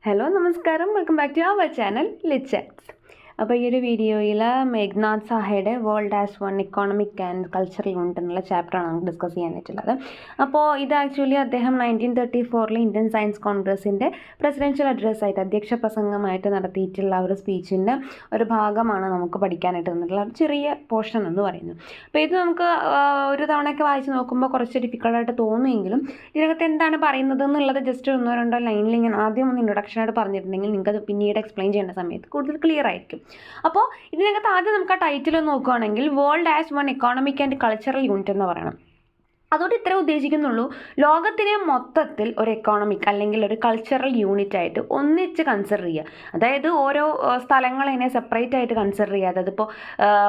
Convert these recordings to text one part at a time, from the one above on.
Hello നമസ്കാരം, welcome back to our channel ലിറ്റ്സ്. അപ്പോൾ ഈ ഒരു വീഡിയോയിൽ മേഘ്നാഥ് സാഹയുടെ world as one economic and cultural unit എന്നുള്ള ചാപ്റ്ററാണ് നമുക്ക് ഡിസ്കസ് ചെയ്യാനായിട്ടുള്ളത്. അപ്പോൾ ഇത് ആക്ച്വലി അദ്ദേഹം 1934 ഇന്ത്യൻ സയൻസ് കോൺഗ്രസിൻ്റെ പ്രസിഡൻഷ്യൽ അഡ്രസ്സായിട്ട് അധ്യക്ഷ പ്രസംഗമായിട്ട് നടത്തിയിട്ടുള്ള ഒരു സ്പീച്ചിൻ്റെ ഒരു ഭാഗമാണ് നമുക്ക് പഠിക്കാനായിട്ട് തന്നിട്ടുള്ള ഒരു ചെറിയ പോർഷൻ എന്ന് പറയുന്നത്. അപ്പോൾ ഇത് നമുക്ക് ഒരു തവണയൊക്കെ വായിച്ച് നോക്കുമ്പോൾ കുറച്ച് ഡിഫിക്കൽട്ടായിട്ട് തോന്നുമെങ്കിലും ഇതിനകത്ത് എന്താണ് പറയുന്നത് എന്നുള്ളത് ജസ്റ്റ് ഒന്നോ രണ്ടോ ലൈനിൽ ഞാൻ ആദ്യം ഒന്ന് ഇൻട്രൊഡക്ഷനായിട്ട് പറഞ്ഞിട്ടുണ്ടെങ്കിൽ നിങ്ങൾക്കത് പിന്നീട് എക്സ്പ്ലെയിൻ ചെയ്യേണ്ട സമയത്ത് കൂടുതൽ ക്ലിയർ ആയിരിക്കും. അപ്പോൾ ഇതിനകത്ത് ആദ്യം നമുക്ക് ആ ടൈറ്റിൽ നോക്കുകയാണെങ്കിൽ world as one economic and cultural unit എന്ന് പറയണം. അതോടെ ഇത്ര ഉദ്ദേശിക്കുന്നുള്ളൂ, ലോകത്തിനെ മൊത്തത്തിൽ ഒരു എക്കോണമിക് അല്ലെങ്കിൽ ഒരു കൾച്ചറൽ യൂണിറ്റ് ആയിട്ട് ഒന്നിച്ച് കൺസിഡർ ചെയ്യുക. അതായത് ഓരോ സ്ഥലങ്ങളതിനെ സെപ്പറേറ്റ് ആയിട്ട് കൺസിഡർ ചെയ്യാതെ, അതിപ്പോൾ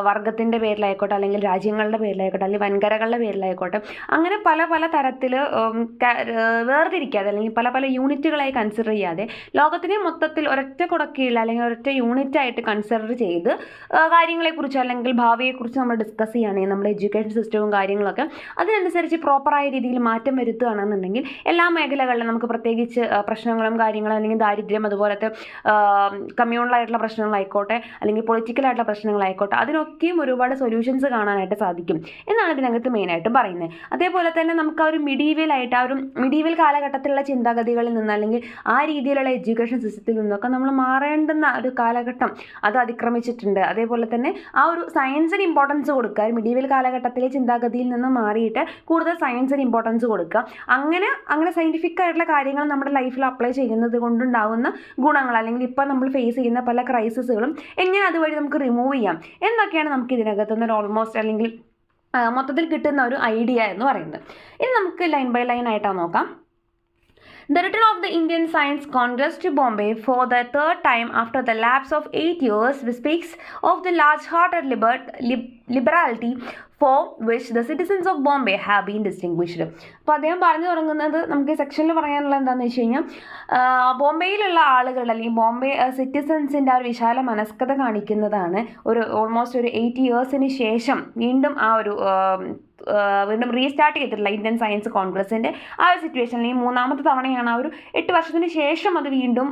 വർഗത്തിൻ്റെ പേരിലായിക്കോട്ടെ, അല്ലെങ്കിൽ രാജ്യങ്ങളുടെ പേരിലായിക്കോട്ടെ, അല്ലെങ്കിൽ വൻകരകളുടെ പേരിലായിക്കോട്ടെ, അങ്ങനെ പല പല തരത്തിൽ വേർതിരിക്കാതെ അല്ലെങ്കിൽ പല പല യൂണിറ്റുകളായി കൺസിഡർ ചെയ്യാതെ ലോകത്തിനെ മൊത്തത്തിൽ ഒരൊറ്റ കുടക്കീഴിൽ അല്ലെങ്കിൽ ഒരൊറ്റ യൂണിറ്റായിട്ട് കൺസിഡർ ചെയ്ത് കാര്യങ്ങളെക്കുറിച്ച് അല്ലെങ്കിൽ ഭാവിയെക്കുറിച്ച് നമ്മൾ ഡിസ്കസ് ചെയ്യുകയാണെങ്കിൽ നമ്മുടെ എഡ്യൂക്കേഷൻ സിസ്റ്റവും കാര്യങ്ങളൊക്കെ അതിനനുസരിച്ച് പ്രോപ്പറായ രീതിയിൽ മാറ്റം വരുത്തുകയാണെന്നുണ്ടെങ്കിൽ എല്ലാ മേഖലകളിലും നമുക്ക് പ്രത്യേകിച്ച് പ്രശ്നങ്ങളും കാര്യങ്ങളും അല്ലെങ്കിൽ ദാരിദ്ര്യം, അതുപോലത്തെ കമ്മ്യൂണലായിട്ടുള്ള പ്രശ്നങ്ങളായിക്കോട്ടെ അല്ലെങ്കിൽ പൊളിറ്റിക്കലായിട്ടുള്ള പ്രശ്നങ്ങളായിക്കോട്ടെ, അതിനൊക്കെയും ഒരുപാട് സൊല്യൂഷൻസ് കാണാനായിട്ട് സാധിക്കും എന്നാണ് ഇതിനകത്ത് മെയിനായിട്ടും പറയുന്നത്. അതേപോലെ തന്നെ നമുക്ക് ആ ഒരു മിഡീവൽ കാലഘട്ടത്തിലുള്ള ചിന്താഗതികളിൽ നിന്ന് അല്ലെങ്കിൽ ആ രീതിയിലുള്ള എഡ്യൂക്കേഷൻ സിസ്റ്റത്തിൽ നിന്നൊക്കെ നമ്മൾ മാറേണ്ടുന്ന ഒരു കാലഘട്ടം അത് അതിക്രമിച്ചിട്ടുണ്ട്. അതേപോലെ തന്നെ ആ ഒരു സയൻസിന് ഇമ്പോർട്ടൻസ് കൊടുക്കുക, മിഡീവൽ കാലഘട്ടത്തിലെ ചിന്താഗതിയിൽ നിന്ന് മാറിയിട്ട് കൂടുതൽ സയൻസിന് ഇമ്പോർട്ടൻസ് കൊടുക്കുക, അങ്ങനെ സയൻറ്റിഫിക് ആയിട്ടുള്ള കാര്യങ്ങൾ നമ്മുടെ ലൈഫിൽ അപ്ലൈ ചെയ്യുന്നത് കൊണ്ടുണ്ടാകുന്ന ഗുണങ്ങൾ അല്ലെങ്കിൽ ഇപ്പോൾ നമ്മൾ ഫേസ് ചെയ്യുന്ന പല ക്രൈസിസുകളും എങ്ങനെ അതുവഴി നമുക്ക് റിമൂവ് ചെയ്യാം എന്നൊക്കെയാണ് നമുക്ക് ഇതിനകത്തുനിന്ന് ഒരു ഓൾമോസ്റ്റ് അല്ലെങ്കിൽ മൊത്തത്തിൽ കിട്ടുന്ന ഒരു ഐഡിയ എന്ന് പറയുന്നത്. ഇനി നമുക്ക് ലൈൻ ബൈ ലൈൻ ആയിട്ടാണ് നോക്കാം. The return of the Indian Science Congress to Bombay for the third time after the lapse of 8 years speaks of the large-hearted liberality for which the citizens of Bombay have been distinguished. അപ്പോൾ അദ്ദേഹം പറഞ്ഞു തുടങ്ങുന്നത് നമുക്ക് ഈ സെക്ഷനിൽ പറയാനുള്ള എന്താണെന്ന് വെച്ച് കഴിഞ്ഞാൽ ബോംബെയിലുള്ള ആളുകൾ അല്ലെങ്കിൽ ബോംബെ സിറ്റിസൻസിൻ്റെ ആ ഒരു വിശാല മനസ്കത കാണിക്കുന്നതാണ്. ഒരു ഓൾമോസ്റ്റ് ഒരു 8 ഇയേഴ്സിന് ശേഷം വീണ്ടും റീസ്റ്റാർട്ട് ചെയ്തിട്ടുള്ള ഇന്ത്യൻ സയൻസ് കോൺഗ്രസിൻ്റെ ആ ഒരു സിറ്റുവേഷനിൽ ഈ മൂന്നാമത്തെ തവണയാണ് ആ ഒരു 8 വർഷത്തിന് ശേഷം അത് വീണ്ടും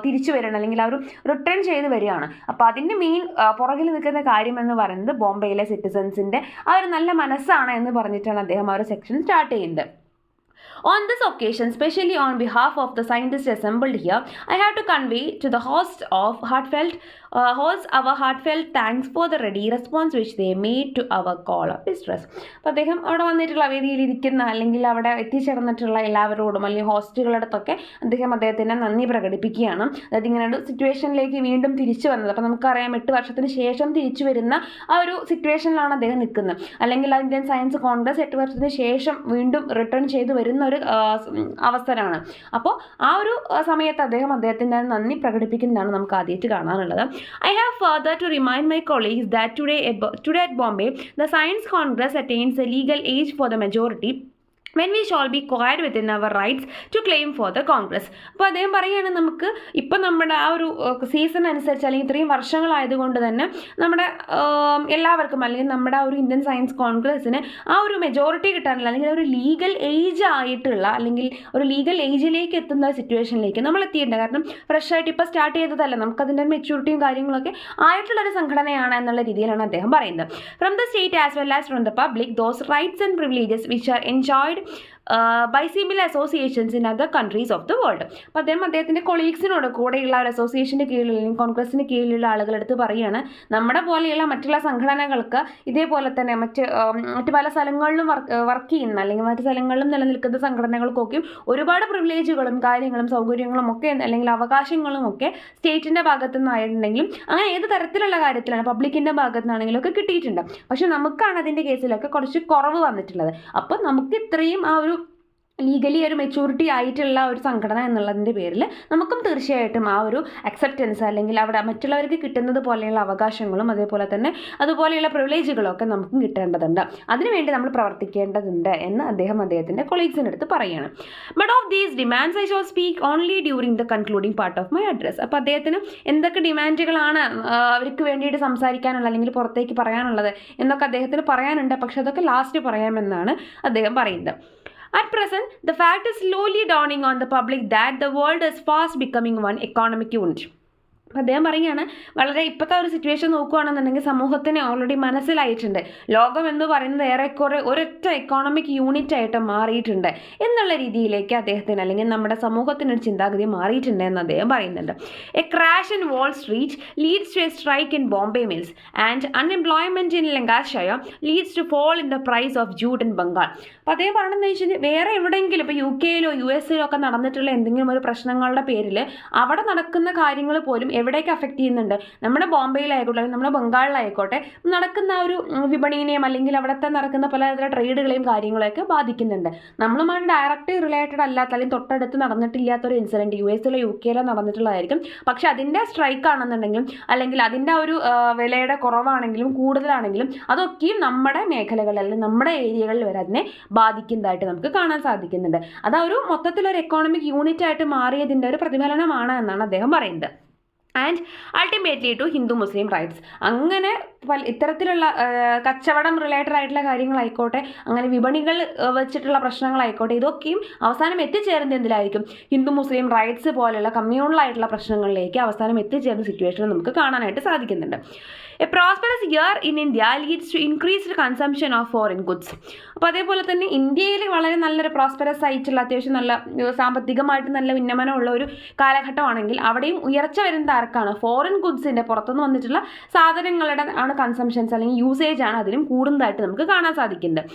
തിരിച്ചു വരണം അല്ലെങ്കിൽ ആ ഒരു റിട്ടേൺ ചെയ്ത് വരികയാണ്. അപ്പോൾ അതിൻ്റെ മെയിൻ പുറകിൽ നിൽക്കുന്ന കാര്യം എന്ന് പറയുന്നത് ബോംബെയിലെ സിറ്റിസൻസിൻ്റെ ആ ഒരു നല്ല മനസ്സാണ് എന്ന് പറഞ്ഞിട്ടാണ് അദ്ദേഹം ആ ഒരു സെക്ഷൻ സ്റ്റാർട്ട് ചെയ്യുന്നത്. On this occasion, especially on behalf of the scientists assembled here, I have to convey to the hosts our heartfelt thanks for the ready response which they made to our call of distress. അപ്പോൾ അദ്ദേഹം അവിടെ വന്നിട്ടുള്ള വേദിയിലിരിക്കുന്ന അല്ലെങ്കിൽ അവിടെ എത്തിച്ചേർന്നിട്ടുള്ള എല്ലാവരോടും അല്ലെങ്കിൽ ഹോസ്റ്റുകളുടെ അടുത്തൊക്കെ അദ്ദേഹത്തിൻ്റെ നന്ദി പ്രകടിപ്പിക്കുകയാണ്. അതായത് ഇങ്ങനെ ഒരു സിറ്റുവേഷനിലേക്ക് വീണ്ടും തിരിച്ചു വന്നത്. അപ്പോൾ നമുക്കറിയാം 8 വർഷത്തിന് ശേഷം തിരിച്ചു വരുന്ന ആ ഒരു സിറ്റുവേഷനിലാണ് അദ്ദേഹം നിൽക്കുന്നത്. അല്ലെങ്കിൽ ഇന്ത്യൻ സയൻസ് കോൺഗ്രസ് 8 വർഷത്തിന് ശേഷം വീണ്ടും റിട്ടേൺ ചെയ്ത് വരുന്ന ഒരു അവസരമാണ്. അപ്പോൾ ആ ഒരു സമയത്ത് അദ്ദേഹത്തിൻ്റെ നന്ദി പ്രകടിപ്പിക്കുന്നതാണ് നമുക്ക് ആദ്യമായിട്ട് കാണാനുള്ളത്. I have further to remind my colleagues that today at Bombay, the Science Congress attains the legal age for the majority when we shall be quiet within our rights to claim for the Congress. അപ്പോൾ അദ്ദേഹം പറയുകയാണ്, നമുക്ക് ഇപ്പം നമ്മുടെ ആ ഒരു season അനുസരിച്ച് അല്ലെങ്കിൽ ഇത്രയും വർഷങ്ങളായതുകൊണ്ട് തന്നെ നമ്മുടെ എല്ലാവർക്കും അല്ലെങ്കിൽ നമ്മുടെ ആ ഒരു ഇന്ത്യൻ സയൻസ് കോൺഗ്രസ്സിന് ആ ഒരു മെജോറിറ്റി കിട്ടാനുള്ള അല്ലെങ്കിൽ ഒരു ലീഗൽ ഏജ് ആയിട്ടുള്ള അല്ലെങ്കിൽ ഒരു ലീഗൽ ഏജിലേക്ക് എത്തുന്ന സിറ്റുവേഷനിലേക്ക് നമ്മൾ എത്തിയിട്ടുണ്ട്. കാരണം ഫ്രഷായിട്ട് ഇപ്പോൾ സ്റ്റാർട്ട് ചെയ്തതല്ല, നമുക്കതിൻ്റെ മെച്യൂരിറ്റിയും കാര്യങ്ങളൊക്കെ ആയിട്ടുള്ളൊരു സംഘടനയാണ് എന്നുള്ള രീതിയിലാണ് അദ്ദേഹം പറയുന്നത്. From the state as well as from the public those rights and privileges which are enjoyed by similar associations in other countries of the world. അപ്പോൾ അദ്ദേഹത്തിൻ്റെ കൊളീഗ്സിനോട് കൂടെയുള്ള ഒരു അസോസിയേഷൻ്റെ കീഴിൽ അല്ലെങ്കിൽ കോൺഗ്രസിന് കീഴിലുള്ള ആളുകളെടുത്ത് പറയുകയാണ്, നമ്മുടെ പോലെയുള്ള മറ്റുള്ള സംഘടനകൾക്ക് ഇതേപോലെ തന്നെ മറ്റ് പല സ്ഥലങ്ങളിലും വർക്ക് ചെയ്യുന്ന അല്ലെങ്കിൽ മറ്റ് സ്ഥലങ്ങളിലും നിലനിൽക്കുന്ന സംഘടനകൾക്കൊക്കെയും ഒരുപാട് പ്രിവിലേജുകളും കാര്യങ്ങളും സൗകര്യങ്ങളും ഒക്കെ അല്ലെങ്കിൽ അവകാശങ്ങളും ഒക്കെ സ്റ്റേറ്റിൻ്റെ ഭാഗത്തു നിന്നായിട്ടുണ്ടെങ്കിലും അങ്ങനെ ഏത് തരത്തിലുള്ള കാര്യത്തിലാണ് പബ്ലിക്കിൻ്റെ ഭാഗത്തു നിന്നാണെങ്കിലും ഒക്കെ കിട്ടിയിട്ടുണ്ട്. പക്ഷെ നമുക്കാണ് അതിൻ്റെ കേസിലൊക്കെ കുറച്ച് കുറവ് വന്നിട്ടുള്ളത്. അപ്പോൾ നമുക്ക് ഇത്രയും ആ ഒരു ലീഗലി ഒരു മെച്യൂരിറ്റി ആയിട്ടുള്ള ഒരു സംഘടന എന്നുള്ളതിൻ്റെ പേരിൽ നമുക്കും തീർച്ചയായിട്ടും ആ ഒരു അക്സെപ്റ്റൻസ് അല്ലെങ്കിൽ അവിടെ മറ്റുള്ളവർക്ക് കിട്ടുന്നത് പോലെയുള്ള അവകാശങ്ങളും അതേപോലെ തന്നെ അതുപോലെയുള്ള പ്രിവിലേജുകളും ഒക്കെ നമുക്കും കിട്ടേണ്ടതുണ്ട്. അതിനുവേണ്ടി നമ്മൾ പ്രവർത്തിക്കേണ്ടതുണ്ട് എന്ന് അദ്ദേഹത്തിൻ്റെ കൊളീഗ്സിൻ്റെ അടുത്ത് പറയുകയാണ്. But of these demands I shall speak only during the concluding part of my address. അപ്പോൾ അദ്ദേഹത്തിന് എന്തൊക്കെ ഡിമാൻഡുകളാണ് അവർക്ക് വേണ്ടിയിട്ട് സംസാരിക്കാനുള്ള അല്ലെങ്കിൽ പുറത്തേക്ക് പറയാനുള്ളത് എന്നൊക്കെ അദ്ദേഹത്തിന് പറയാനുണ്ട്. പക്ഷെ അതൊക്കെ ലാസ്റ്റ് പറയാമെന്നാണ് അദ്ദേഹം പറയുന്നത്. At present, the fact is slowly dawning on the public that the world is fast becoming one economic unit. അപ്പോൾ അദ്ദേഹം പറയുകയാണ്, വളരെ ഇപ്പോഴത്തെ ഒരു സിറ്റുവേഷൻ നോക്കുകയാണെന്നുണ്ടെങ്കിൽ സമൂഹത്തിന് ഓൾറെഡി മനസ്സിലായിട്ടുണ്ട് ലോകം എന്ന് പറയുന്നത് ഏറെക്കുറെ ഒരൊറ്റ എക്കോണമിക് യൂണിറ്റ് ആയിട്ട് മാറിയിട്ടുണ്ട് എന്നുള്ള രീതിയിലേക്ക് അദ്ദേഹത്തിന് അല്ലെങ്കിൽ നമ്മുടെ സമൂഹത്തിനൊരു ചിന്താഗതി മാറിയിട്ടുണ്ട് എന്ന് അദ്ദേഹം പറയുന്നുണ്ട്. A crash in Wall Street leads to a strike in Bombay mills and unemployment in Lancashire leads to fall in the price of jute in Bengal. അപ്പോൾ അദ്ദേഹം പറഞ്ഞതെന്ന് വെച്ച് കഴിഞ്ഞാൽ വേറെ എവിടെയെങ്കിലും ഇപ്പോൾ UK-യിലോ US-യിലോ ഒക്കെ നടന്നിട്ടുള്ള എന്തെങ്കിലും ഒരു പ്രശ്നങ്ങളുടെ പേരിൽ അവിടെ നടക്കുന്ന കാര്യങ്ങൾ പോലും എവിടേക്ക് അഫക്റ്റ് ചെയ്യുന്നുണ്ട്, നമ്മുടെ ബോംബെയിലായിക്കോട്ടെ നമ്മുടെ ബംഗാളിലായിക്കോട്ടെ നടക്കുന്ന ഒരു വിപണിയെയും അല്ലെങ്കിൽ അവിടുത്തെ നടക്കുന്ന പലതരം ട്രേഡുകളെയും കാര്യങ്ങളെയൊക്കെ ബാധിക്കുന്നുണ്ട്. നമ്മളുമായി ഡയറക്റ്റ് റിലേറ്റഡ് അല്ലാത്ത അല്ലെങ്കിൽ തൊട്ടടുത്ത് നടന്നിട്ടില്ലാത്തൊരു ഇൻസിഡൻറ്റ് US-ലോ UK-യിലോ നടന്നിട്ടുള്ളതായിരിക്കും. പക്ഷെ അതിൻ്റെ സ്ട്രൈക്ക് ആണെന്നുണ്ടെങ്കിലും അല്ലെങ്കിൽ അതിൻ്റെ ഒരു വിലയുടെ കുറവാണെങ്കിലും കൂടുതലാണെങ്കിലും അതൊക്കെയും നമ്മുടെ മേഖലകളിൽ അല്ലെങ്കിൽ നമ്മുടെ ഏരിയകളിൽ വരെ അതിനെ ബാധിക്കുന്നതായിട്ട് നമുക്ക് കാണാൻ സാധിക്കുന്നുണ്ട്. അതൊരു മൊത്തത്തിലൊരു എക്കോണമിക് യൂണിറ്റ് ആയിട്ട് മാറിയതിൻ്റെ ഒരു പ്രതിഫലനമാണ് എന്നാണ് അദ്ദേഹം പറയുന്നത്. And ultimately to Hindu Muslim rights. അങ്ങനെ ഇത്തരത്തിലുള്ള കച്ചവടം റിലേറ്റഡ് ആയിട്ടുള്ള കാര്യങ്ങളായിക്കോട്ടെ, അങ്ങനെ വിപണികൾ വെച്ചിട്ടുള്ള പ്രശ്നങ്ങളായിക്കോട്ടെ, ഇതൊക്കെയും അവസാനം എത്തിച്ചേരുന്നത് എന്തിലായിരിക്കും, ഹിന്ദു മുസ്ലിം റൈറ്റ്സ് പോലെയുള്ള കമ്മ്യൂണലായിട്ടുള്ള പ്രശ്നങ്ങളിലേക്ക് അവസാനം എത്തിച്ചേരുന്ന സിറ്റുവേഷൻ നമുക്ക് കാണാനായിട്ട് സാധിക്കുന്നുണ്ട്. A prosperous year in India leads to increased consumption of foreign goods. അപ്പോൾ അതേപോലെ തന്നെ ഇന്ത്യയിൽ വളരെ നല്ലൊരു പ്രോസ്പെറസ് ആയിട്ടുള്ള അത്യാവശ്യം നല്ല സാമ്പത്തികമായിട്ട് നല്ല ഉന്നമനമുള്ള ഒരു കാലഘട്ടമാണെങ്കിൽ അവിടെയും ഉയർച്ച വരുന്നത് ആർക്കാണ്, ഫോറിൻ ഗുഡ്സിൻ്റെ പുറത്തുനിന്ന് വന്നിട്ടുള്ള സാധനങ്ങളുടെ ആണ് കൺസംഷൻസ് അല്ലെങ്കിൽ യൂസേജ് ആണ് അതിലും കൂടുന്നതായിട്ട് നമുക്ക് കാണാൻ സാധിക്കുന്നത്.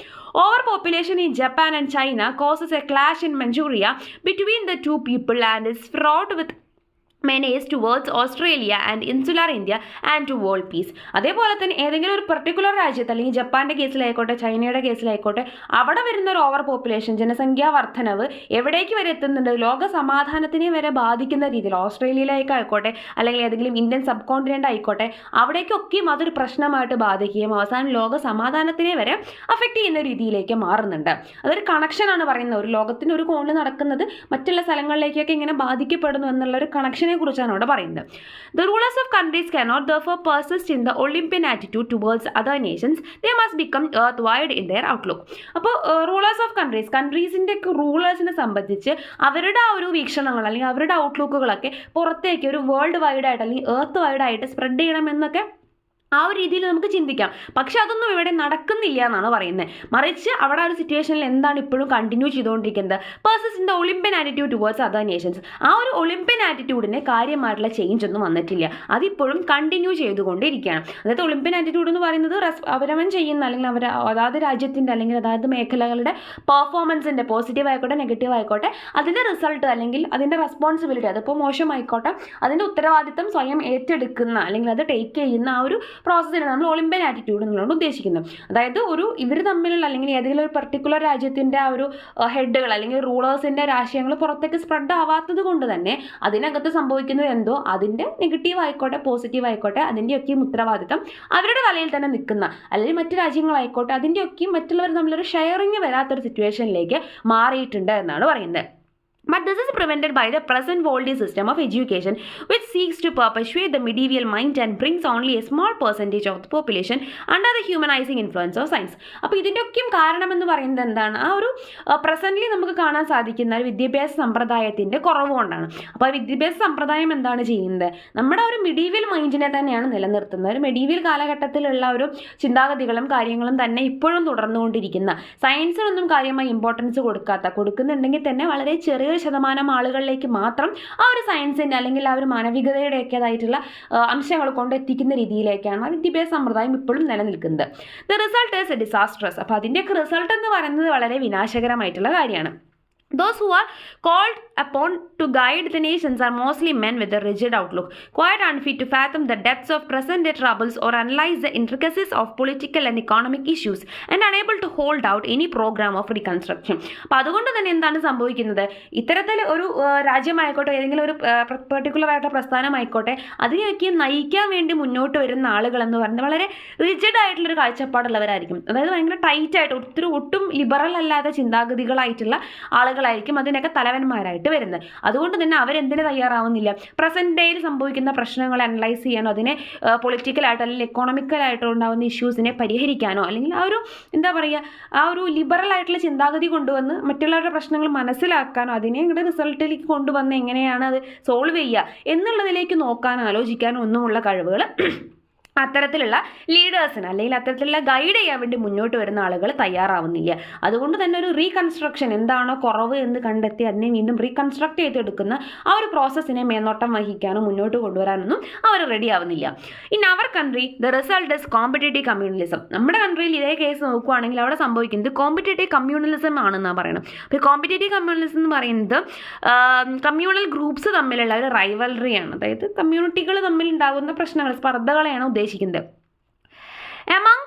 Over population in Japan and China causes a clash in Manchuria between the two people and is fraught with menace towards Australia and insular India and to world peace. അതേപോലെ തന്നെ ഏതെങ്കിലും ഒരു പെർട്ടിക്കുലർ രാജ്യത്ത് അല്ലെങ്കിൽ ജപ്പാൻ്റെ കേസിലായിക്കോട്ടെ ചൈനയുടെ കേസിലായിക്കോട്ടെ അവിടെ വരുന്ന ഒരു ഓവർ പോപ്പുലേഷൻ ജനസംഖ്യാ വർധനവ് എവിടേക്ക് വരെ എത്തുന്നുണ്ട്, ലോക സമാധാനത്തിനെ വരെ ബാധിക്കുന്ന രീതിയിൽ ഓസ്ട്രേലിയയിലേക്കായിക്കോട്ടെ അല്ലെങ്കിൽ ഏതെങ്കിലും ഇന്ത്യൻ സബ് കോണ്ടിനെൻ്റ് ആയിക്കോട്ടെ അവിടേക്കൊക്കെയും അതൊരു പ്രശ്നമായിട്ട് ബാധിക്കുകയും അവസാനം ലോക സമാധാനത്തിനെ വരെ അഫക്റ്റ് ചെയ്യുന്ന രീതിയിലേക്ക് മാറുന്നുണ്ട്. അതൊരു കണക്ഷനാണ് പറയുന്നത്. ഒരു ലോകത്തിൻ്റെ ഒരു കോണിൽ നടക്കുന്നത് മറ്റുള്ള സ്ഥലങ്ങളിലേക്കൊക്കെ ഇങ്ങനെ ബാധിക്കപ്പെടുന്നു എന്നുള്ളൊരു കണക്ഷൻ കുറിച്ചാണ് അവിടെ പറയുന്നത്. The rulers of countries cannot therefore persist in the Olympian attitude towards other nations. They must become earth-wide in their outlook. അപ്പോൾ റൂളേഴ്സ് ഓഫ് കൺട്രീസിൻ്റെ റൂളേഴ്സിനെ സംബന്ധിച്ച് അവരുടെ ആ ഒരു വീക്ഷണങ്ങൾ അല്ലെങ്കിൽ അവരുടെ ഔട്ട്ലുക്കുകളൊക്കെ പുറത്തേക്ക് ഒരു വേൾഡ് വൈഡ് ആയിട്ട് അല്ലെങ്കിൽ എർത്ത് വൈഡ് ആയിട്ട് സ്പ്രെഡ് ചെയ്യണമെന്നൊക്കെ ആ ഒരു രീതിയിൽ നമുക്ക് ചിന്തിക്കാം. പക്ഷെ അതൊന്നും ഇവിടെ നടക്കുന്നില്ല എന്നാണ് പറയുന്നത്. മറിച്ച് അവിടെ ഒരു സിറ്റുവേഷനിൽ എന്താണ് ഇപ്പോഴും കണ്ടിന്യൂ ചെയ്തുകൊണ്ടിരിക്കുന്നത്, purses in the Olympian attitude towards other Nations. ആ ഒരു ഒളിമ്പ്യൻ ആറ്റിറ്റ്യൂഡിന് കാര്യമായിട്ടുള്ള ചേഞ്ച് ഒന്നും വന്നിട്ടില്ല, അതിപ്പോഴും കണ്ടിന്യൂ ചെയ്തുകൊണ്ടിരിക്കുകയാണ്. അതായത് ഒളിമ്പ്യൻ ആറ്റിറ്റ്യൂഡ് എന്ന് പറയുന്നത് അവരവൻ ചെയ്യുന്ന അല്ലെങ്കിൽ അതാത് രാജ്യത്തിൻ്റെ അല്ലെങ്കിൽ അതാത് മേഖലകളുടെ പെർഫോമൻസിൻ്റെ പോസിറ്റീവ് ആയിക്കോട്ടെ നെഗറ്റീവ് ആയിക്കോട്ടെ അതിൻ്റെ റിസൾട്ട് അല്ലെങ്കിൽ അതിൻ്റെ റെസ്പോൺസിബിലിറ്റി അതിപ്പോൾ മോശമായിക്കോട്ടെ അതിൻ്റെ ഉത്തരവാദിത്തം സ്വയം ഏറ്റെടുക്കുന്ന അല്ലെങ്കിൽ അത് ടേക്ക് ചെയ്യുന്ന ആ ഒരു പ്രോസസ്സിനെ നമ്മൾ ഒളിമ്പ്യൻ ആറ്റിറ്റ്യൂഡ് എന്നുള്ളത് ഉദ്ദേശിക്കുന്നത്. അതായത് ഇവർ തമ്മിലുള്ള അല്ലെങ്കിൽ ഏതെങ്കിലും ഒരു പർട്ടിക്കുലർ രാജ്യത്തിൻ്റെ ആ ഒരു ഹെഡുകൾ അല്ലെങ്കിൽ റൂളേഴ്സിൻ്റെ രാഷ്ട്രീയങ്ങൾ പുറത്തേക്ക് സ്പ്രെഡ് ആവാത്തത് കൊണ്ട് തന്നെ അതിനകത്ത് സംഭവിക്കുന്നത് എന്തോ അതിൻ്റെ നെഗറ്റീവ് ആയിക്കോട്ടെ പോസിറ്റീവ് ആയിക്കോട്ടെ അതിൻ്റെയൊക്കെയും ഉത്തരവാദിത്തം അവരുടെ തലയിൽ തന്നെ നിൽക്കുന്ന അല്ലെങ്കിൽ മറ്റ് രാജ്യങ്ങളായിക്കോട്ടെ അതിൻ്റെയൊക്കെയും മറ്റുള്ളവർ തമ്മിലൊരു ഷെയറിങ് വരാത്തൊരു സിറ്റുവേഷനിലേക്ക് മാറിയിട്ടുണ്ട് എന്നാണ് പറയുന്നത്. But this is prevented by the present worldly system of education which seeks to perpetuate the medieval mind and brings only a small percentage of the population under the humanizing influence of science. അപ്പോൾ ഇതിൻ്റെയൊക്കെയും കാരണമെന്ന് പറയുന്നത് എന്താണ്, ആ ഒരു presently നമുക്ക് കാണാൻ സാധിക്കുന്ന ഒരു വിദ്യാഭ്യാസ സമ്പ്രദായത്തിൻ്റെ കുറവ് കൊണ്ടാണ്. അപ്പോൾ ആ വിദ്യാഭ്യാസ സമ്പ്രദായം എന്താണ് ചെയ്യുന്നത്, നമ്മുടെ ഒരു മെഡീവിയൽ മൈൻഡിനെ തന്നെയാണ് നിലനിർത്തുന്നത്. ഒരു മെഡീവിയൽ കാലഘട്ടത്തിലുള്ള ഒരു ചിന്താഗതികളും കാര്യങ്ങളും തന്നെ ഇപ്പോഴും തുടർന്നുകൊണ്ടിരിക്കുന്ന, സയൻസിനൊന്നും കാര്യമായി ഇമ്പോർട്ടൻസ് കൊടുക്കുന്നുണ്ടെങ്കിൽ തന്നെ വളരെ ചെറിയ ശതമാനം ആളുകളിലേക്ക് മാത്രം ആ ഒരു സയൻസിൻ്റെ അല്ലെങ്കിൽ ആ ഒരു മാനവികതയുടെയൊക്കെതായിട്ടുള്ള അംശങ്ങൾ കൊണ്ട് എത്തിക്കുന്ന രീതിയിലേക്കാണ് ആ വിദ്യാഭ്യാസ സമ്പ്രദായം ഇപ്പോഴും നിലനിൽക്കുന്നത്. The result is A disastrous. അപ്പോൾ അതിൻ്റെയൊക്കെ റിസൾട്ട് എന്ന് പറയുന്നത് വളരെ വിനാശകരമായിട്ടുള്ള കാര്യമാണ്. Those who are called upon to guide the nations are mostly men with a rigid outlook, quite unfit to fathom the depths of present-day troubles or analyze the intricacies of political and economic issues, and unable to hold out any program of reconstruction. അപ്പോൾ അതുകൊണ്ട് തന്നെ എന്താണ് സംഭവിക്കുന്നത്, ഇത്തരത്തിൽ ഒരു രാജ്യമായിക്കോട്ടെ ഏതെങ്കിലും ഒരു particular ആയിട്ടുള്ള പ്രസ്ഥാനമായിക്കോട്ടെ അതിനെയൊക്കെ നയിക്കാൻ വേണ്ടി മുന്നോട്ട് വരുന്ന ആളുകൾ എന്ന് പറയുന്നത് വളരെ റിജിഡ് ആയിട്ടുള്ളൊരു കാഴ്ചപ്പാടുള്ളവരായിരിക്കും. അതായത് ഭയങ്കര ടൈറ്റായിട്ട് ഒട്ടും ലിബറൽ അല്ലാത്ത ചിന്താഗതികളായിട്ടുള്ള ആളുകൾ ആളുകളായിരിക്കും അതിനൊക്കെ തലവന്മാരായിട്ട് വരുന്നത്. അതുകൊണ്ട് തന്നെ അവരെന്തിന് തയ്യാറാവുന്നില്ല? പ്രസന്റ് ഡേയിൽ സംഭവിക്കുന്ന പ്രശ്നങ്ങൾ അനലൈസ് ചെയ്യാനോ അതിനെ പൊളിറ്റിക്കലായിട്ടോ അല്ലെങ്കിൽ എക്കോണമിക്കലായിട്ടോ ഉണ്ടാകുന്ന ഇഷ്യൂസിനെ പരിഹരിക്കാനോ അല്ലെങ്കിൽ ആ ഒരു ലിബറൽ ആയിട്ടുള്ള ചിന്താഗതി കൊണ്ടുവന്ന് മറ്റുള്ളവരുടെ പ്രശ്നങ്ങൾ മനസ്സിലാക്കാനോ അതിനെ ഇങ്ങോട്ട് റിസൾട്ടിലേക്ക് കൊണ്ടുവന്ന് എങ്ങനെയാണ് അത് സോൾവ് ചെയ്യുക എന്നുള്ളതിലേക്ക് നോക്കാനോ ആലോചിക്കാനോ ഒന്നുമുള്ള കഴിവുകൾ അത്തരത്തിലുള്ള ലീഡേഴ്സിന് അല്ലെങ്കിൽ അത്തരത്തിലുള്ള ഗൈഡ് ചെയ്യാൻ വേണ്ടി മുന്നോട്ട് വരുന്ന ആളുകൾ തയ്യാറാവുന്നില്ല. അതുകൊണ്ട് തന്നെ ഒരു റീകൺസ്ട്രക്ഷൻ എന്താണോ കുറവ് എന്ന് കണ്ടെത്തി അതിനെ വീണ്ടും റീകൺസ്ട്രക്ട് ചെയ്തെടുക്കുന്ന ആ ഒരു പ്രോസസ്സിനെ മേൽനോട്ടം വഹിക്കാനോ മുന്നോട്ട് കൊണ്ടുവരാനൊന്നും അവർ റെഡി ആവുന്നില്ല. In our country the result is competitive communalism. നമ്മുടെ കൺട്രിയിൽ ഇതേ കേസ് നോക്കുകയാണെങ്കിൽ അവിടെ സംഭവിക്കുന്നത് കോമ്പറ്റേറ്റീവ് കമ്മ്യൂണലിസം ആണെന്നാണ് പറയുന്നത്. അപ്പോൾ കോമ്പറ്റേറ്റീവ് കമ്മ്യൂണലിസം എന്ന് പറയുന്നത് കമ്മ്യൂണൽ ഗ്രൂപ്പ്സ് തമ്മിലുള്ള ഒരു റൈവൽറിയാണ്. അതായത് കമ്മ്യൂണിറ്റികൾ തമ്മിൽ ഉണ്ടാകുന്ന പ്രശ്നങ്ങൾ, സ്പർദ്ധകളെയാണ് ഉദ്ദേശിക്കുന്നത്. Among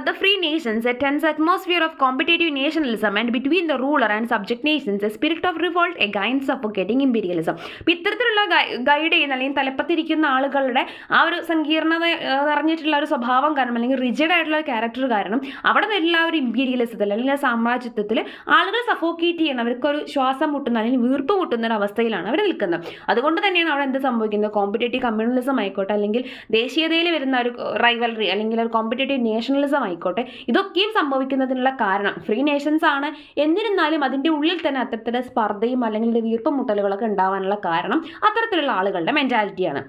the free nations, a tense atmosphere of competitive nationalism and between the ruler and subject nations, a spirit of revolt against suffocating imperialism. അപ്പോൾ ഇത്തരത്തിലുള്ള ഗൈഡ് ചെയ്യുന്ന അല്ലെങ്കിൽ തലപ്പത്തിരിക്കുന്ന ആളുകളുടെ ആ ഒരു സങ്കീർണത നിറഞ്ഞിട്ടുള്ള ഒരു സ്വഭാവം കാരണം അല്ലെങ്കിൽ റിജിഡ് ആയിട്ടുള്ള ഒരു ക്യാരക്ടർ കാരണം അവിടെ വരുന്ന ആ ഒരു ഇമ്പീരിയലിസത്തിൽ അല്ലെങ്കിൽ സാമ്രാജ്യത്വത്തിൽ ആളുകൾ സഫോക്കേറ്റ് ചെയ്യണം, അവർക്കൊരു ശ്വാസം മുട്ടുന്ന അല്ലെങ്കിൽ വീർപ്പ് മുട്ടുന്ന ഒരു അവസ്ഥയിലാണ് അവർ നിൽക്കുന്നത്. അതുകൊണ്ട് തന്നെയാണ് അവിടെ എന്ത് സംഭവിക്കുന്നത്? കോമ്പറ്റേറ്റീവ് കമ്മ്യൂണലിസം ആയിക്കോട്ടെ അല്ലെങ്കിൽ ദേശീയതയിൽ വരുന്ന ഒരു റൈവൽറി അല്ലെങ്കിൽ ഒരു കോമ്പറ്റേറ്റീവ് നാഷണലിസം ആയിക്കോട്ടെ, ഇതൊക്കെയും സംഭവിക്കുന്നതിനുള്ള കാരണം ഫ്രീ നേഷൻസ് ആണ്. എന്നിരുന്നാലും അതിൻ്റെ ഉള്ളിൽ തന്നെ അത്തരത്തിലുള്ള സ്പർദ്ധയും അല്ലെങ്കിൽ വീർപ്പും മുട്ടലുകളൊക്കെ ഉണ്ടാവാനുള്ള കാരണം അത്തരത്തിലുള്ള ആളുകളുടെ മെന്റാലിറ്റിയാണ്.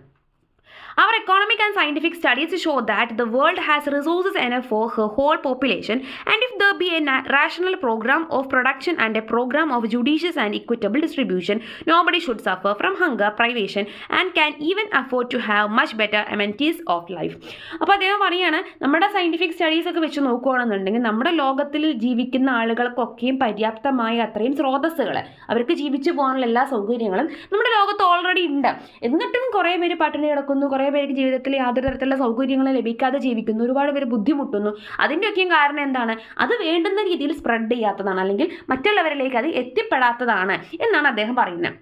Our economic and scientific studies show that the world has resources enough for her whole population, and if there be a rational program of production and a program of judicious and equitable distribution, nobody should suffer from hunger, privation, and can even afford to have much better amenities of life. അപ്പോൾ അദ്ദേഹം പറയുകയാണ്, നമ്മുടെ scientific studies ഒക്കെ വെച്ച് നോക്കുകയാണെന്നുണ്ടെങ്കിൽ നമ്മുടെ ലോകത്തിൽ ജീവിക്കുന്ന ആളുകൾക്കൊക്കെയും പര്യാപ്തമായ അത്രയും സ്രോതസ്സുകൾ, അവർക്ക് ജീവിച്ചു പോകാനുള്ള എല്ലാ സൗകര്യങ്ങളും നമ്മുടെ ലോകത്ത് ഓൾറെഡി ഉണ്ട്. എന്നിട്ടും കുറേ പേര് പട്ടിണി കിടക്കുന്നു, കുറേ പേർക്ക് ജീവിതത്തിൽ യാതൊരു തരത്തിലുള്ള സൗകര്യങ്ങളും ലഭിക്കാതെ ജീവിക്കുന്നു, ഒരുപാട് പേര് ബുദ്ധിമുട്ടുന്നു. അതിൻ്റെയൊക്കെയും കാരണം എന്താണ്? അത് വേണ്ടുന്ന രീതിയിൽ സ്പ്രെഡ് ചെയ്യാത്തതാണ് അല്ലെങ്കിൽ മറ്റുള്ളവരിലേക്ക് അത് എത്തിപ്പെടാത്തതാണ് എന്നാണ് അദ്ദേഹം പറയുന്നത്.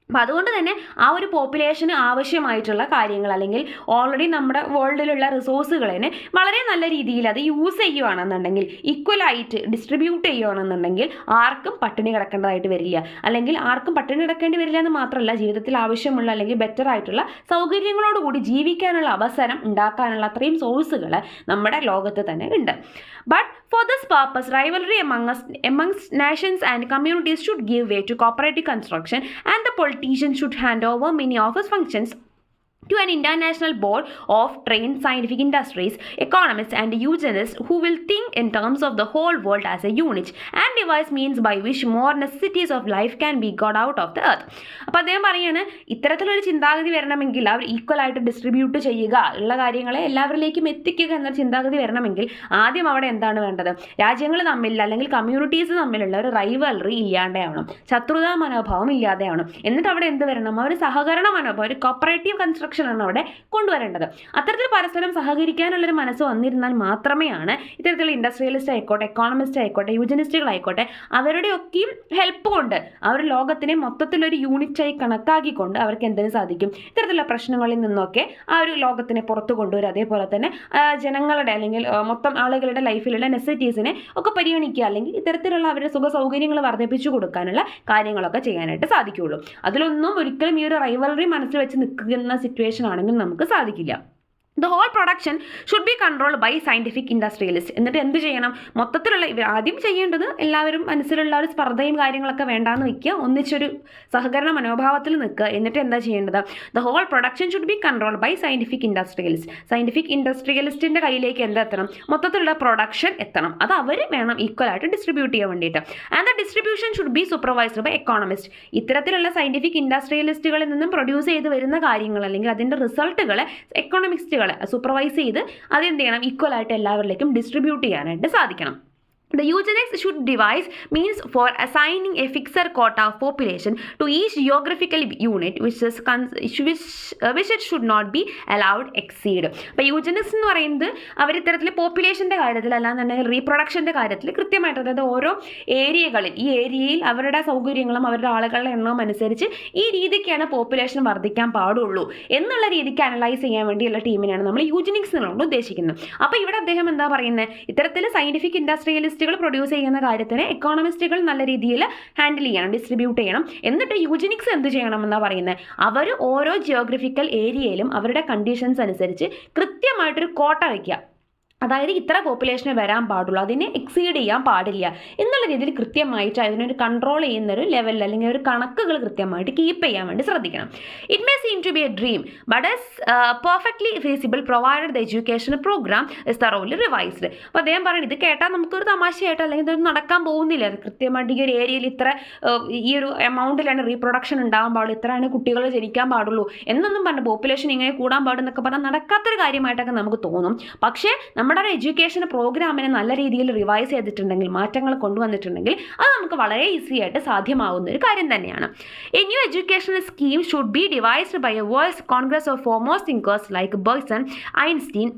അപ്പോൾ അതുകൊണ്ട് തന്നെ ആ ഒരു പോപ്പുലേഷന് ആവശ്യമായിട്ടുള്ള കാര്യങ്ങൾ അല്ലെങ്കിൽ ഓൾറെഡി നമ്മുടെ വേൾഡിലുള്ള റിസോഴ്സുകളെ വളരെ നല്ല രീതിയിൽ അത് യൂസ് ചെയ്യുകയാണെന്നുണ്ടെങ്കിൽ, ഈക്വലായിട്ട് ഡിസ്ട്രിബ്യൂട്ട് ചെയ്യുകയാണെന്നുണ്ടെങ്കിൽ ആർക്കും പട്ടിണി കിടക്കേണ്ടതായിട്ട് വരില്ല. അല്ലെങ്കിൽ ആർക്കും പട്ടിണി കിടക്കേണ്ടി വരില്ല എന്ന് മാത്രമല്ല, ജീവിതത്തിൽ ആവശ്യമുള്ള അല്ലെങ്കിൽ ബെറ്റർ ആയിട്ടുള്ള സൗകര്യങ്ങളോടുകൂടി ജീവിക്കാനുള്ള അവസരം ഉണ്ടാക്കാനുള്ള അത്രയും സോഴ്സുകൾ നമ്മുടെ ലോകത്ത് തന്നെ ഉണ്ട്. But for this purpose rivalry amongst nations and communities should give way to cooperative construction, and the politician should hand over many of his functions to an international board of trained scientific industries, economists and eugenists who will think in terms of the whole world as a unit and devise means by which more necessities of life can be got out of the earth. അപ്പോൾ അദ്ദേഹം പറയുകയാണ്, ഇത്തരത്തിലൊരു ചിന്താഗതി വരണമെങ്കിൽ അവർ ഈക്വലായിട്ട് distribute ചെയ്യുക, ഉള്ള കാര്യങ്ങളെ എല്ലാവരിലേക്കും എത്തിക്കുക എന്നൊരു ചിന്താഗതി വരണമെങ്കിൽ ആദ്യം അവിടെ എന്താണ് വേണ്ടത്? രാജ്യങ്ങൾ തമ്മിൽ അല്ലെങ്കിൽ കമ്മ്യൂണിറ്റീസ് തമ്മിലുള്ള ഒരു റൈവൽറി ഇല്ലാതെയാവണം, ശത്രുതാ മനോഭാവം ഇല്ലാതെയാവണം. എന്നിട്ട് അവിടെ എന്ത് വരണം? ഒരു സഹകരണ മനോഭാവം, ഒരു കോപ്പറേറ്റീവ് കൺസ്ട്രക്ഷൻ ആണ് അവിടെ കൊണ്ടുവരേണ്ടത്. അത്തരത്തിൽ പരസ്പരം സഹകരിക്കാനുള്ളൊരു മനസ്സ് വന്നിരുന്നാൽ മാത്രമേയാണ് ഇത്തരത്തിലുള്ള ഇൻഡസ്ട്രിയലിസ്റ്റ് ആയിക്കോട്ടെ, എക്കോണമിസ്റ്റ് ആയിക്കോട്ടെ, യൂജനിസ്റ്റുകളായിക്കോട്ടെ, അവരുടെയൊക്കെയും ഹെൽപ്പ് കൊണ്ട് അവർ ലോകത്തിനെ മൊത്തത്തിലൊരു യൂണിറ്റായി കണക്കാക്കിക്കൊണ്ട് അവർക്ക് എന്തിനു സാധിക്കും? ഇത്തരത്തിലുള്ള പ്രശ്നങ്ങളിൽ നിന്നൊക്കെ ആ ഒരു ലോകത്തിനെ പുറത്തു കൊണ്ടുവരിക, അതേപോലെ തന്നെ ജനങ്ങളുടെ അല്ലെങ്കിൽ മൊത്തം ആളുകളുടെ ലൈഫിലുള്ള നെസസിറ്റീസിനെ ഒക്കെ പരിഗണിക്കുക, അല്ലെങ്കിൽ ഇത്തരത്തിലുള്ള അവരുടെ സുഖ സൗകര്യങ്ങൾ വർദ്ധിപ്പിച്ചു കൊടുക്കാനുള്ള കാര്യങ്ങളൊക്കെ ചെയ്യാനായിട്ട് സാധിക്കുകയുള്ളൂ. അതിലൊന്നും ഒരിക്കലും ഈ ഒരു റൈവൽറി മനസ്സിൽ വെച്ച് നിൽക്കുന്ന സിറ്റുവേഷൻ ആണെങ്കിൽ നമുക്ക് സാധിക്കില്ല. The whole production should be controlled by scientific industrialists. എന്നിട്ട് എന്ത് ചെയ്യണം? മൊത്തത്തിലുള്ള ആദ്യം ചെയ്യേണ്ടത് എല്ലാവരും മനസ്സിലുള്ള ഒരു സ്പർദ്ധയും കാര്യങ്ങളൊക്കെ വേണ്ടാന്ന് വെക്കുക, ഒന്നിച്ചൊരു സഹകരണ മനോഭാവത്തിൽ നിൽക്കുക. എന്നിട്ട് എന്താ ചെയ്യേണ്ടത്? The whole production should be controlled by scientific industrialists. Scientific ഇൻഡസ്ട്രിയലിസ്റ്റിൻ്റെ കയ്യിലേക്ക് എന്തെത്തണം? മൊത്തത്തിലുള്ള പ്രൊഡക്ഷൻ എത്തണം. അത് അവർ വേണം ഈക്വലായിട്ട് ഡിസ്ട്രിബ്യൂട്ട് ചെയ്യാൻ വേണ്ടിയിട്ട്. And the distribution should be supervised by economist. ഇത്തരത്തിലുള്ള സയൻറ്റിഫിക് ഇൻഡസ്ട്രിയലിസ്റ്റുകളിൽ നിന്നും പ്രൊഡ്യൂസ് ചെയ്ത് വരുന്ന കാര്യങ്ങൾ അല്ലെങ്കിൽ അതിൻ്റെ റിസൾട്ടുകളെ എക്കോണമിസ്റ്റുകൾ സൂപ്പർവൈസ് ചെയ്ത് അതെന്ത് ചെയ്യണം? ഈക്വലായിട്ട് എല്ലാവരിലേക്കും ഡിസ്ട്രിബ്യൂട്ട് ചെയ്യാനായിട്ട് സാധിക്കണം. The eugenics should devise means for assigning a fixed quota of population to each geographical unit which it should not be allowed exceed. അപ്പോൾ യൂജനിക്സ് എന്ന് പറയുന്നത് അവർ ഇത്തരത്തിൽ പോപ്പുലേഷൻ്റെ കാര്യത്തിൽ അല്ലാന്നുണ്ടെങ്കിൽ റീപ്രൊഡക്ഷൻ്റെ കാര്യത്തിൽ കൃത്യമായിട്ട്, അതായത് ഓരോ ഏരിയകളിൽ ഈ ഏരിയയിൽ അവരുടെ സൗകര്യങ്ങളും അവരുടെ ആളുകളുടെ എണ്ണവും അനുസരിച്ച് ഈ രീതിക്കാണ് പോപ്പുലേഷൻ വർദ്ധിക്കാൻ പാടുള്ളൂ എന്നുള്ള രീതിക്ക് അനലൈസ് ചെയ്യാൻ വേണ്ടിയുള്ള ടീമിനെയാണ് നമ്മൾ യൂജനിക്സ് എന്നുള്ളത് ഉദ്ദേശിക്കുന്നത്. അപ്പോൾ ഇവിടെ അദ്ദേഹം എന്താ പറയുന്നത്? ഇത്തരത്തിൽ സയൻറ്റിഫിക് ഇൻഡസ്ട്രിയലിസ്റ്റ് സയൻറ്റിസ്റ്റുകൾ പ്രൊഡ്യൂസ് ചെയ്യുന്ന കാര്യത്തിന് എക്കോണമിസ്റ്റുകൾ നല്ല രീതിയിൽ ഹാൻഡിൽ ചെയ്യണം, ഡിസ്ട്രിബ്യൂട്ട് ചെയ്യണം. എന്നിട്ട് യൂജനിക്സ് എന്ത് ചെയ്യണം എന്നാണ് പറയുന്നത്, അവർ ഓരോ ജിയോഗ്രഫിക്കൽ ഏരിയയിലും അവരുടെ കണ്ടീഷൻസ് അനുസരിച്ച് കൃത്യമായിട്ടൊരു കോട്ട വയ്ക്കുക. അതായത് ഇത്ര പോപ്പുലേഷനെ വരാൻ പാടുള്ളൂ, അതിനെ എക്സീഡ് ചെയ്യാൻ പാടില്ല എന്നുള്ള രീതിയിൽ കൃത്യമായിട്ട് അതിനൊരു കൺട്രോൾ ചെയ്യുന്നൊരു ലെവലിൽ അല്ലെങ്കിൽ ഒരു കണക്കുകൾ കൃത്യമായിട്ട് കീപ്പ് ചെയ്യാൻ വേണ്ടി ശ്രദ്ധിക്കണം. It may seem to be a dream but is perfectly feasible provided the education programme is thoroughly revised. അപ്പോൾ അദ്ദേഹം പറയുന്നത് ഇത് കേട്ടാൽ നമുക്കൊരു തമാശയായിട്ട് അല്ലെങ്കിൽ ഇതൊന്നും നടക്കാൻ പോകുന്നില്ല, അത് കൃത്യമായിട്ട് ഈ ഒരു ഏരിയയിൽ ഇത്ര ഈ ഒരു എമൗണ്ടിലാണ് റീപ്രൊഡക്ഷൻ ഉണ്ടാകാൻ പാടുള്ളൂ, ഇത്രയാണ് കുട്ടികൾ ജനിക്കാൻ പാടുള്ളൂ എന്നൊന്നും പറഞ്ഞ് പോപ്പുലേഷൻ ഇങ്ങനെ കൂടാൻ പാടുന്നൊക്കെ പറഞ്ഞാൽ നടക്കാത്തൊരു കാര്യമായിട്ടൊക്കെ നമുക്ക് തോന്നും. പക്ഷേ നമ്മുടെ ഒരു എഡ്യൂക്കേഷൻ പ്രോഗ്രാമിനെ നല്ല രീതിയിൽ റിവൈസ് ചെയ്തിട്ടുണ്ടെങ്കിൽ, മാറ്റങ്ങൾ കൊണ്ടുവന്നിട്ടുണ്ടെങ്കിൽ അത് നമുക്ക് വളരെ ഈസി ആയിട്ട് സാധ്യമാവുന്ന ഒരു കാര്യം തന്നെയാണ്. A new education scheme should be devised by a world's congress of foremost thinkers like Bergson, Einstein,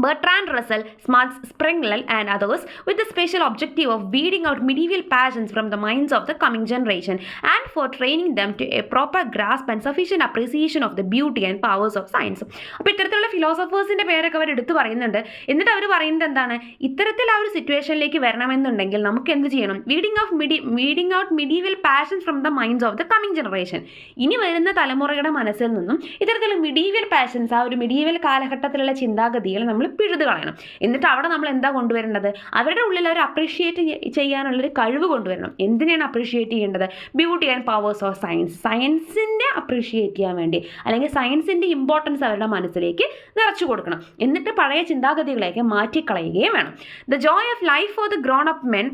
Bertrand Russell, Smuts, Sprengeln and others, with the special objective of weeding out medieval passions from the minds of the coming generation and for training them to a proper grasp and sufficient appreciation of the beauty and powers of science. അപ്പോൾ ഇത്തരത്തിലുള്ള ഫിലോസഫേഴ്സിൻ്റെ പേരൊക്കെ അവർ എടുത്തു പറയുന്നുണ്ട്. എന്നിട്ട് അവർ പറയുന്നത് എന്താണ്, ഇത്തരത്തിൽ ആ ഒരു സിറ്റുവേഷനിലേക്ക് വരണമെന്നുണ്ടെങ്കിൽ നമുക്ക് എന്ത് ചെയ്യണം, weeding out medieval passions from the minds of the coming generation. ഇനി വരുന്ന തലമുറയുടെ മനസ്സിൽ നിന്നും ഇത്തരത്തിലുള്ള medieval passions, ആ ഒരു medieval കാലഘട്ടത്തിലുള്ള ചിന്താഗതികൾ നമ്മൾ പിഴുതു കളയണം. എന്നിട്ട് അവിടെ നമ്മൾ എന്താ കൊണ്ടുവരേണ്ടത്, അവരുടെ ഉള്ളിൽ അവർ അപ്രീഷിയേറ്റ് ചെയ്യാനുള്ളൊരു കഴിവ് കൊണ്ടുവരണം. എന്തിനാണ് അപ്രീഷിയേറ്റ് ചെയ്യേണ്ടത്, beauty and powers of science, സയൻസിനെ അപ്രീഷിയേറ്റ് ചെയ്യാൻ വേണ്ടി, അല്ലെങ്കിൽ സയൻസിൻ്റെ ഇമ്പോർട്ടൻസ് അവരുടെ മനസ്സിലേക്ക് നിറച്ചു കൊടുക്കണം. എന്നിട്ട് പഴയ ചിന്താഗതികളെയൊക്കെ മാറ്റിക്കളയുകയും വേണം. The joy of life for the grown up men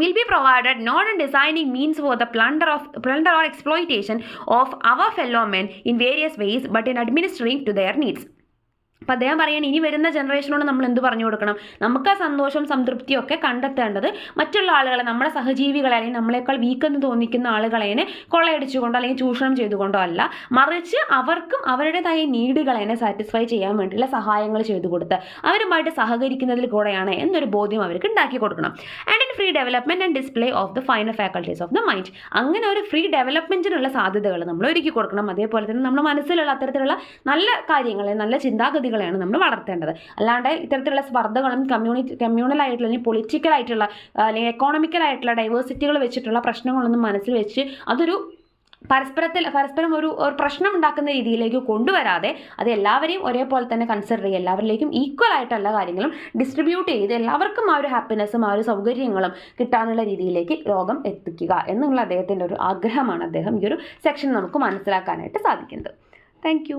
will be provided not in designing means for the plunder or exploitation of our fellow men in various ways, but in administering to their needs. അപ്പോൾ അദ്ദേഹം പറയാൻ ഇനി വരുന്ന ജനറേഷനോട് നമ്മൾ എന്ത് പറഞ്ഞു കൊടുക്കണം, നമുക്ക് ആ സന്തോഷം സംതൃപ്തിയൊക്കെ കണ്ടെത്തേണ്ടത് മറ്റുള്ള ആളുകളെ, നമ്മുടെ സഹജീവികളെ അല്ലെങ്കിൽ നമ്മളെക്കാൾ വീക്കെന്ന് തോന്നിക്കുന്ന ആളുകളെ കൊള്ളയടിച്ചുകൊണ്ടോ അല്ലെങ്കിൽ ചൂഷണം ചെയ്തുകൊണ്ടോ അല്ല, മറിച്ച് അവർക്കും അവരുടേതായ നീഡുകളെ സാറ്റിസ്ഫൈ ചെയ്യാൻ വേണ്ടിയുള്ള സഹായങ്ങൾ ചെയ്തു കൊടുത്ത് അവരുമായിട്ട് സഹകരിക്കുന്നതിൽ കൂടെയാണ് എന്നൊരു ബോധ്യം അവർക്ക് ഉണ്ടാക്കി കൊടുക്കണം. And in free development and display of the final faculties of the mind, അങ്ങനെ ഒരു ഫ്രീ ഡെവലപ്മെൻറ്റിനുള്ള സാധ്യതകൾ നമ്മൾ ഒരുക്കി കൊടുക്കണം. അതേപോലെ തന്നെ നമ്മുടെ മനസ്സിലുള്ള അത്തരത്തിലുള്ള നല്ല കാര്യങ്ങളെ, നല്ല ചിന്താഗതികളെയാണ് നമ്മൾ വളർത്തേണ്ടത്. അല്ലാണ്ട് ഇത്തരത്തിലുള്ള സ്പർദ്ധകളും കമ്മ്യൂണൽ ആയിട്ടുള്ള അല്ലെങ്കിൽ പൊളിറ്റിക്കൽ ആയിട്ടുള്ള അല്ലെങ്കിൽ എക്കോണമിക്കൽ ആയിട്ടുള്ള ഡൈവേഴ്സിറ്റികൾ വെച്ചിട്ടുള്ള പ്രശ്നങ്ങളൊന്നും മനസ്സിൽ വെച്ച് അതൊരു പരസ്പരം ഒരു പ്രശ്നം ഉണ്ടാക്കുന്ന രീതിയിലേക്ക് കൊണ്ടുവരാതെ അത് എല്ലാവരെയും ഒരേപോലെ തന്നെ കൺസിഡർ ചെയ്യുക, എല്ലാവരിലേക്കും ഈക്വൽ ആയിട്ട് എല്ലാ കാര്യങ്ങളും ഡിസ്ട്രിബ്യൂട്ട് ചെയ്ത് എല്ലാവർക്കും ആ ഒരു ഹാപ്പിനെസ്സും ആ ഒരു സൗകര്യങ്ങളും കിട്ടാനുള്ള രീതിയിലേക്ക് ലോകം എത്തിക്കുക എന്നുള്ള അദ്ദേഹത്തിൻ്റെ ഒരു ആഗ്രഹമാണ്. അദ്ദേഹം ഈ ഒരു സെക്ഷൻ നമുക്ക് മനസ്സിലാക്കാനായിട്ട് സാധിക്കുന്നത്. താങ്ക്